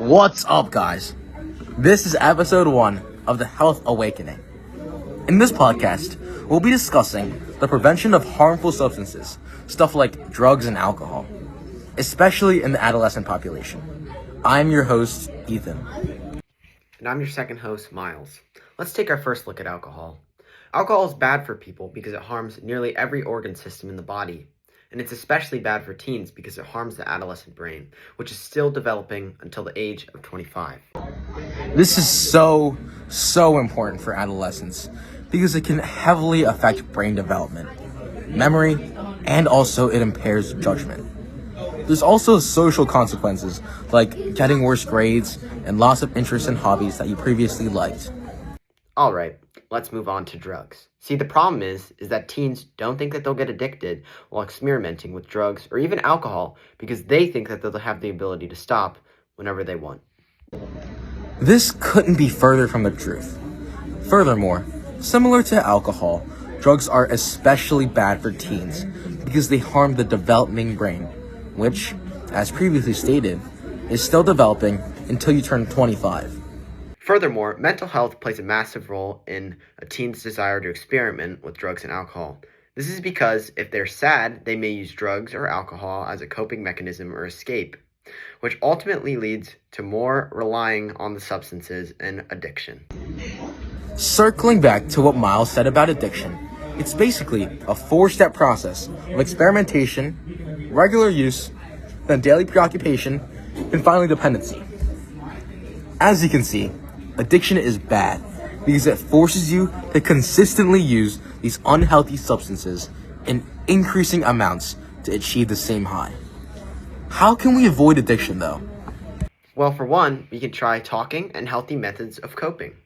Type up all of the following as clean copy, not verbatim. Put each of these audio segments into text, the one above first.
What's up, guys? This is episode 1 of the Health Awakening. In this podcast, we'll be discussing the prevention of harmful substances, stuff like drugs and alcohol, especially in the adolescent population. I'm your host, Ethan. And I'm your second host, Miles. Let's take our first look at alcohol. Alcohol is bad for people because it harms nearly every organ system in the body. And it's especially bad for teens because it harms the adolescent brain, which is still developing until the age of 25. This is so important for adolescents because it can heavily affect brain development, memory, and also it impairs judgment. There's also social consequences like getting worse grades and loss of interest in hobbies that you previously liked. Alright, let's move on to drugs. See, the problem is that teens don't think that they'll get addicted while experimenting with drugs or even alcohol because they think that they'll have the ability to stop whenever they want. This couldn't be further from the truth. Furthermore, similar to alcohol, drugs are especially bad for teens because they harm the developing brain, which, as previously stated, is still developing until you turn 25. Furthermore, mental health plays a massive role in a teen's desire to experiment with drugs and alcohol. This is because if they're sad, they may use drugs or alcohol as a coping mechanism or escape, which ultimately leads to more relying on the substances and addiction. Circling back to what Miles said about addiction, it's basically a 4-step process of experimentation, regular use, then daily preoccupation, and finally dependency. As you can see, addiction is bad because it forces you to consistently use these unhealthy substances in increasing amounts to achieve the same high. How can we avoid addiction, though? Well, for one, we can try talking and healthy methods of coping.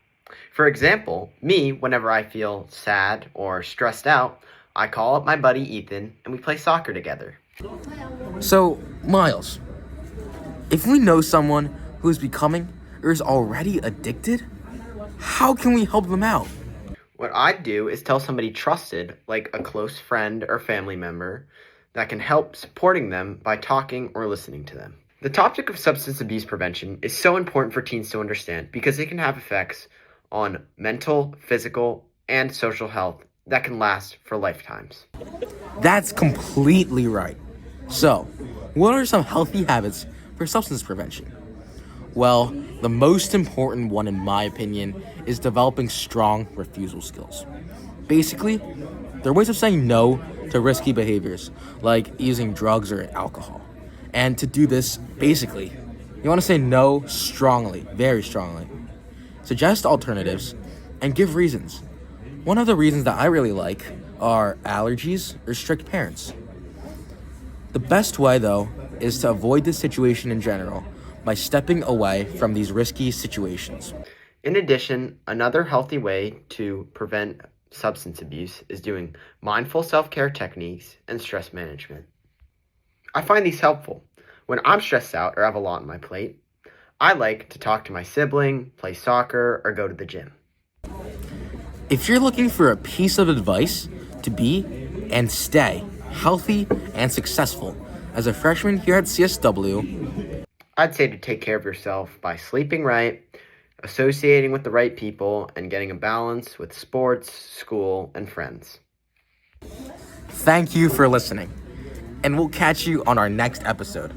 For example, me, whenever I feel sad or stressed out, I call up my buddy Ethan and we play soccer together. So, Miles, if we know someone who is becoming or is already addicted, how can we help them out? What I'd do is tell somebody trusted, like a close friend or family member, that can help supporting them by talking or listening to them. The topic of substance abuse prevention is so important for teens to understand because it can have effects on mental, physical, and social health that can last for lifetimes. That's completely right. So, what are some healthy habits for substance prevention? Well, the most important one, in my opinion, is developing strong refusal skills. Basically, they're ways of saying no to risky behaviors, like using drugs or alcohol. And to do this, basically, you want to say no strongly, very strongly. Suggest alternatives, and give reasons. One of the reasons that I really like are allergies or strict parents. The best way, though, is to avoid this situation in general by stepping away from these risky situations. In addition, another healthy way to prevent substance abuse is doing mindful self-care techniques and stress management. I find these helpful. When I'm stressed out or have a lot on my plate, I like to talk to my sibling, play soccer, or go to the gym. If you're looking for a piece of advice to be and stay healthy and successful as a freshman here at CSW, I'd say to take care of yourself by sleeping right, associating with the right people, and getting a balance with sports, school, and friends. thank you for listening, and we'll catch you on our next episode.